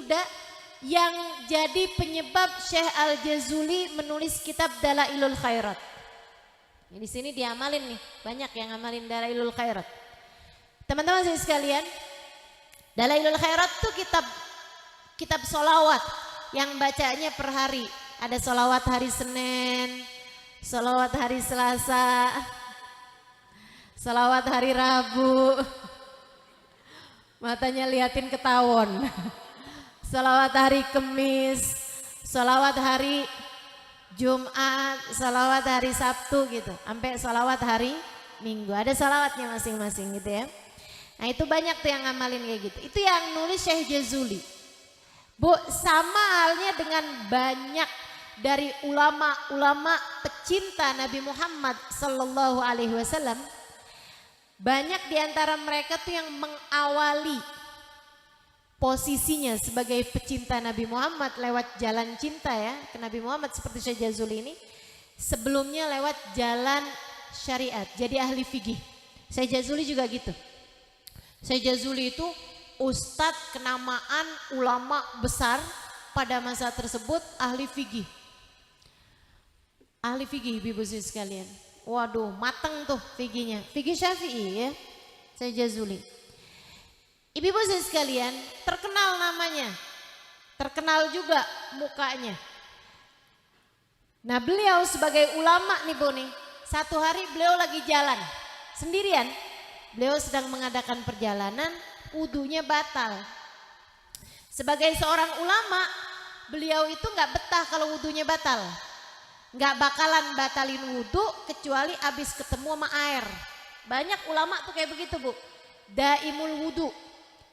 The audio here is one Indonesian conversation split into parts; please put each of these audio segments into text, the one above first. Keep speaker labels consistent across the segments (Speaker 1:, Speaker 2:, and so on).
Speaker 1: muda yang jadi penyebab Syekh Al-Jazuli menulis kitab Dalailul Khairat. Di sini diamalin nih, banyak yang ngamalin Dalailul Khairat. Teman-teman sekalian, Dalailul Khairat tuh kitab sholawat yang bacanya per hari. Ada sholawat hari Senin, sholawat hari Selasa, sholawat hari Rabu. Matanya liatin ke tawon. Sholawat hari Kamis, sholawat hari Jumat, sholawat hari Sabtu gitu. Sampai sholawat hari Minggu. Ada sholawatnya masing-masing gitu ya. Nah itu banyak tuh yang ngamalin kayak gitu. Itu yang nulis Syekh Jazuli. Bu, sama halnya dengan banyak dari ulama-ulama pecinta Nabi Muhammad Sallallahu Alaihi Wasallam. Banyak diantara mereka tuh yang mengawali posisinya sebagai pecinta Nabi Muhammad lewat jalan cinta ya ke Nabi Muhammad seperti Syekh Jazuli ini. Sebelumnya lewat jalan syariat, jadi ahli fikih. Syekh Jazuli juga gitu. Syekh Jazuli itu ustadz kenamaan ulama besar pada masa tersebut, ahli fikih. Ahli fikih ibu-ibu sekalian. Waduh, mateng tuh fikihnya. Fikih Syafi'i ya. Syekh Jazuli. Ibu-ibu sekalian, terkenal namanya. Terkenal juga mukanya. Nah, beliau sebagai ulama nih Bu nih, satu hari beliau lagi jalan sendirian. Beliau sedang mengadakan perjalanan, wudunya batal. Sebagai seorang ulama, beliau itu nggak betah kalau wudunya batal. Nggak bakalan batalin wudu kecuali abis ketemu sama air. Banyak ulama tuh kayak begitu Bu. Daimul wudu,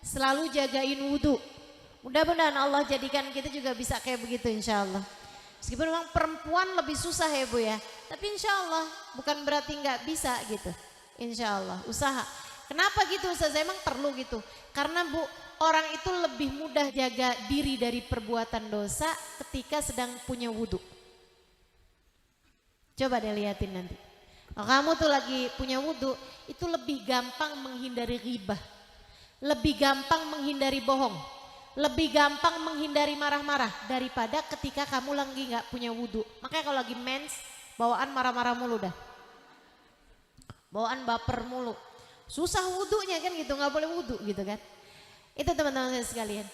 Speaker 1: selalu jagain wudu. Mudah-mudahan Allah jadikan kita juga bisa kayak begitu insya Allah. Meskipun memang perempuan lebih susah ya Bu ya. Tapi insya Allah bukan berarti nggak bisa gitu. Insya Allah usaha. Kenapa gitu Ustaz? Emang perlu gitu. Karena Bu, orang itu lebih mudah jaga diri dari perbuatan dosa ketika sedang punya wudu. Coba deh liatin nanti. Kalau kamu tuh lagi punya wudu, itu lebih gampang menghindari ghibah. Lebih gampang menghindari bohong. Lebih gampang menghindari marah-marah daripada ketika kamu lagi nggak punya wudu. Makanya kalau lagi mens, bawaan marah-marah mulu dah. Bawaan baper mulu. Susah wudunya kan gitu, nggak boleh wudu gitu kan. Itu teman-teman sekalian.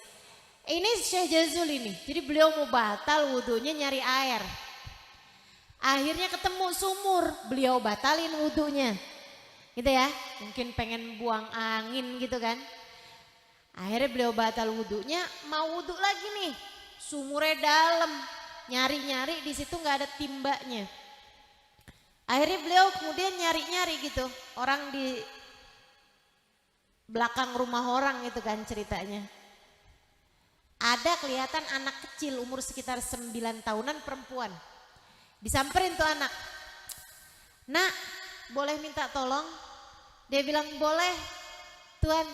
Speaker 1: Ini Syekh Jazuli nih, jadi beliau mau batal wudunya nyari air. Akhirnya ketemu sumur, beliau batalin wudunya. Gitu ya, mungkin pengen buang angin gitu kan. Akhirnya beliau batal wudunya, mau wudu lagi nih. Sumurnya dalam, nyari-nyari di situ nggak ada timbanya. Akhirnya beliau kemudian nyari-nyari gitu, orang di belakang rumah orang itu kan ceritanya. Ada kelihatan anak kecil umur sekitar 9 tahunan perempuan. Disamperin tuh anak. Nak, boleh minta tolong? Dia bilang boleh Tuan,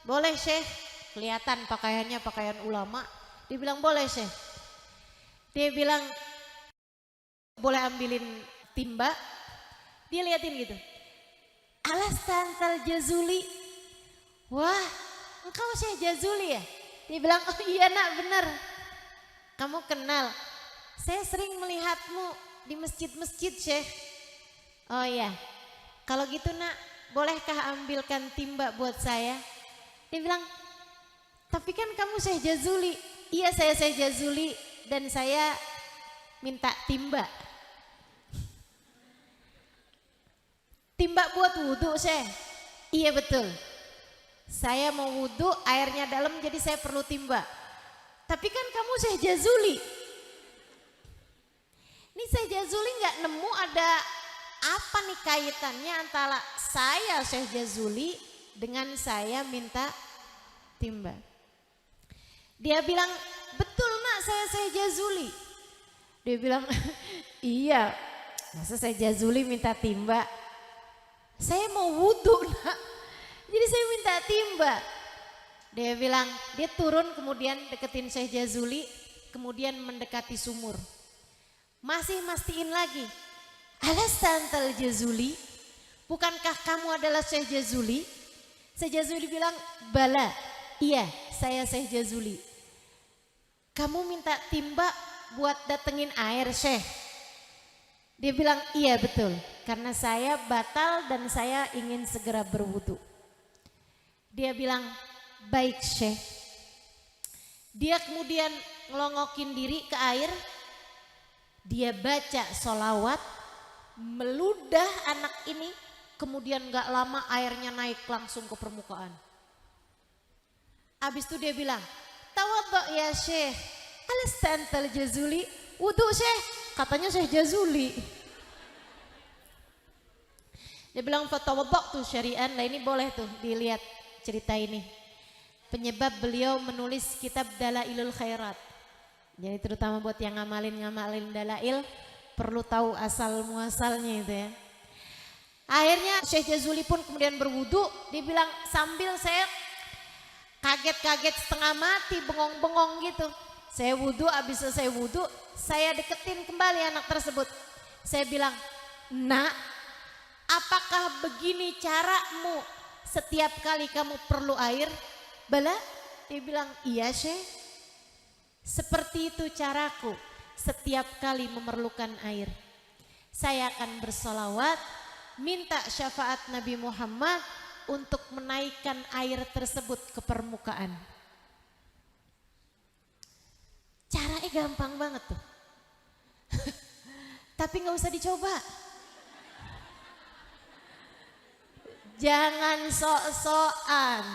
Speaker 1: boleh Syekh. Kelihatan pakaiannya pakaian ulama. Dia bilang boleh Syekh. Dia bilang boleh ambilin timba. Dia liatin gitu. Alas tantal Jazuli. Wah, engkau Syekh Jazuli ya? Dia bilang oh iya nak bener. Kamu kenal. Saya sering melihatmu di masjid-masjid Syekh. Oh iya, kalau gitu nak bolehkah ambilkan timba buat saya? Dia bilang, tapi kan kamu Syekh Jazuli. Iya saya Syekh Jazuli dan saya minta timba. Timba buat wudhu Syekh? Iya betul. Saya mau wudhu airnya dalam jadi saya perlu timba. Tapi kan kamu Syekh Jazuli. Ini Syekh Jazuli nggak nemu ada apa nih kaitannya antara saya Syekh Jazuli dengan saya minta timba. Dia bilang betul nak saya Syekh Jazuli. Dia bilang iya masa Syekh Jazuli minta timba. Saya mau wudhu nak jadi saya minta timba. Dia bilang dia turun kemudian deketin Syekh Jazuli kemudian mendekati sumur. Masih mastiin lagi, alas tantal Jazuli, bukankah kamu adalah Syekh Jazuli? Syekh Jazuli bilang, bala, iya saya Syekh Jazuli. kamu minta timba buat datengin air, Syekh? Dia bilang, iya betul, karena saya batal dan saya ingin segera berwudu. Dia bilang, baik Syekh. Dia kemudian ngelongokin diri ke air, dia baca sholawat, meludah anak ini, kemudian gak lama airnya naik langsung ke permukaan. Habis itu dia bilang, tawaddo ya Syekh, alasta antal jazuli, wudu Syekh, katanya Syekh Jazuli. Dia bilang fatawaddo tuh syari'an, lah ini boleh tuh dilihat cerita ini. Penyebab beliau menulis kitab Dalailul Khairat. Jadi terutama buat yang ngamalin dalail, perlu tahu asal muasalnya itu ya. Akhirnya Syekh Jazuli pun kemudian berwudu, dia bilang sambil saya kaget-kaget setengah mati, bengong-bengong gitu. Saya wudu, habis selesai wudu, saya deketin kembali anak tersebut. Saya bilang, nak, apakah begini caramu setiap kali kamu perlu air? Bala? Dia bilang, iya Syekh. Seperti itu caraku setiap kali memerlukan air. Saya akan bersolawat, minta syafaat Nabi Muhammad untuk menaikkan air tersebut ke permukaan. Caranya gampang banget tuh. Tapi gak usah dicoba. Jangan sok-sokan.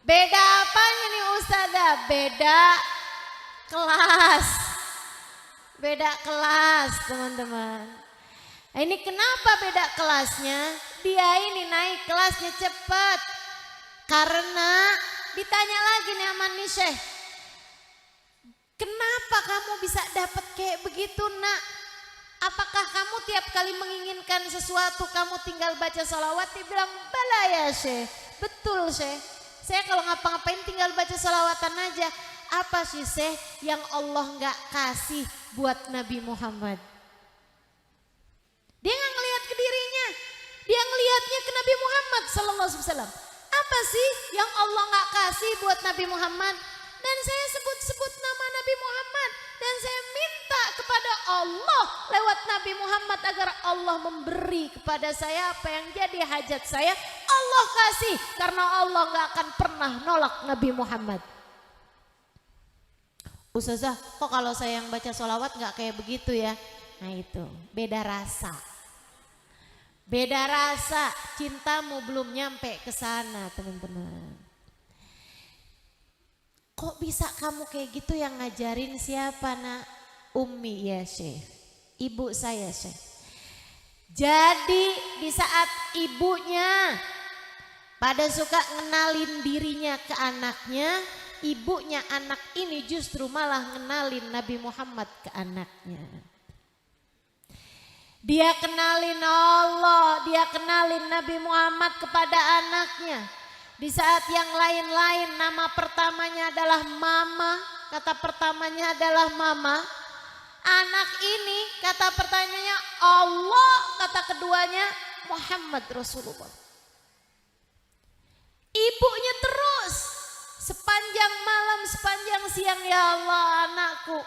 Speaker 1: Beda apanya nih Ustazah? Beda kelas. Beda kelas teman-teman. Nah, ini kenapa beda kelasnya? Dia ini naik kelasnya cepat. Karena ditanya lagi nih sama nih Syekh, kenapa kamu bisa dapat kayak begitu nak? Apakah kamu tiap kali menginginkan sesuatu kamu tinggal baca sholawat? Dia bilang, bala ya Syekh. Betul Syekh. Saya kalau ngapa-ngapain tinggal baca sholawatan aja. Apa sih Syekh yang Allah gak kasih buat Nabi Muhammad? Dia gak ngelihat ke dirinya, dia ngelihatnya ke Nabi Muhammad SAW. Apa sih yang Allah gak kasih buat Nabi Muhammad? Dan saya sebut-sebut nama Nabi Muhammad, dan saya minta kepada Allah lewat Nabi Muhammad agar Allah memberi kepada saya apa yang jadi hajat saya. Allah kasih, karena Allah gak akan pernah nolak Nabi Muhammad. Ustazah, kok kalau saya yang baca sholawat gak kayak begitu ya? Nah itu, beda rasa. Beda rasa, cintamu belum nyampe ke sana teman-teman. Kok bisa kamu kayak gitu, yang ngajarin siapa nak? Ummi ya Syekh, ibu saya Syekh. Jadi di saat ibunya pada suka ngenalin dirinya ke anaknya, ibunya anak ini justru malah ngenalin Nabi Muhammad ke anaknya. Dia kenalin Allah, dia kenalin Nabi Muhammad kepada anaknya. Di saat yang lain-lain nama pertamanya adalah mama, kata pertamanya adalah mama. Anak ini kata pertamanya Allah, kata keduanya Muhammad Rasulullah. Ibunya terus sepanjang malam, sepanjang siang, ya Allah anakku,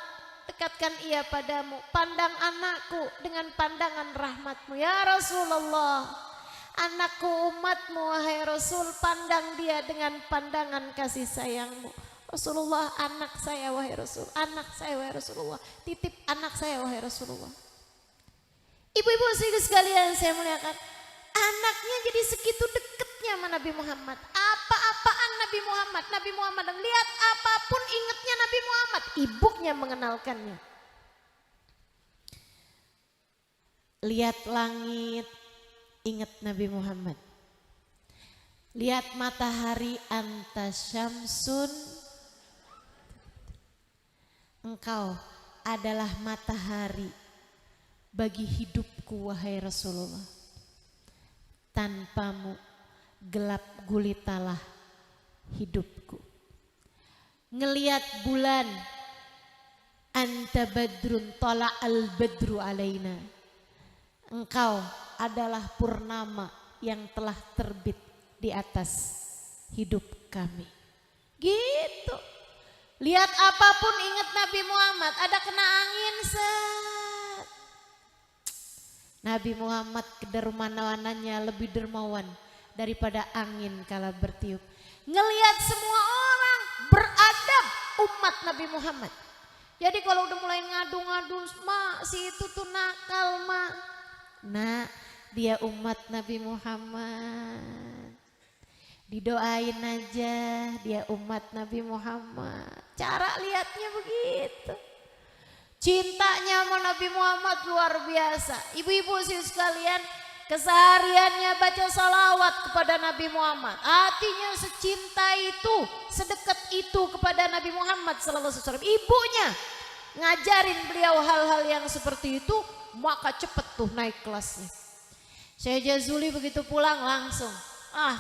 Speaker 1: dekatkan ia padamu, pandang anakku dengan pandangan rahmatmu ya Rasulullah. Anakku umatmu wahai Rasul, pandang dia dengan pandangan kasih sayangmu. Rasulullah, anak saya wahai Rasul, anak saya wahai Rasulullah, titip anak saya wahai Rasulullah. Ibu-ibu sekalian saya muliakan, anaknya jadi segitu deketnya sama Nabi Muhammad. Apa-apaan Nabi Muhammad, Nabi Muhammad, dan lihat apapun ingatnya Nabi Muhammad, ibunya mengenalkannya. Lihat langit, ingat Nabi Muhammad. Lihat matahari, anta syamsun, engkau adalah matahari bagi hidupku wahai Rasulullah. Tanpamu gelap gulitalah hidupku. Ngeliat bulan, anta badrun tala al badru alaina, engkau adalah purnama yang telah terbit di atas hidup kami. Gitu. Lihat apapun ingat Nabi Muhammad, ada kena angin set. Nabi Muhammad kedermawanannya lebih dermawan daripada angin kala bertiup. Ngelihat semua orang beradab umat Nabi Muhammad. Jadi kalau udah mulai ngadu-ngadu, mak si itu tuh nakal mak. Nah dia umat Nabi Muhammad. Didoain aja dia umat Nabi Muhammad. Cara lihatnya begitu. Cintanya sama Nabi Muhammad luar biasa. Ibu-ibu sih sekalian, kesehariannya baca salawat kepada Nabi Muhammad. Artinya secinta itu, sedekat itu kepada Nabi Muhammad sallallahu alaihi wasallam. Ibunya ngajarin beliau hal-hal yang seperti itu, maka cepet tuh naik kelasnya. Syekh Jazuli begitu pulang langsung,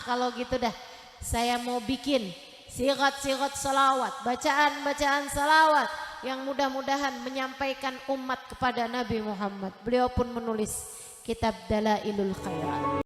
Speaker 1: kalau gitu dah saya mau bikin sigat-sigat salawat, bacaan-bacaan salawat yang mudah-mudahan menyampaikan umat kepada Nabi Muhammad. Beliau pun menulis kitab Dalailul Khairat.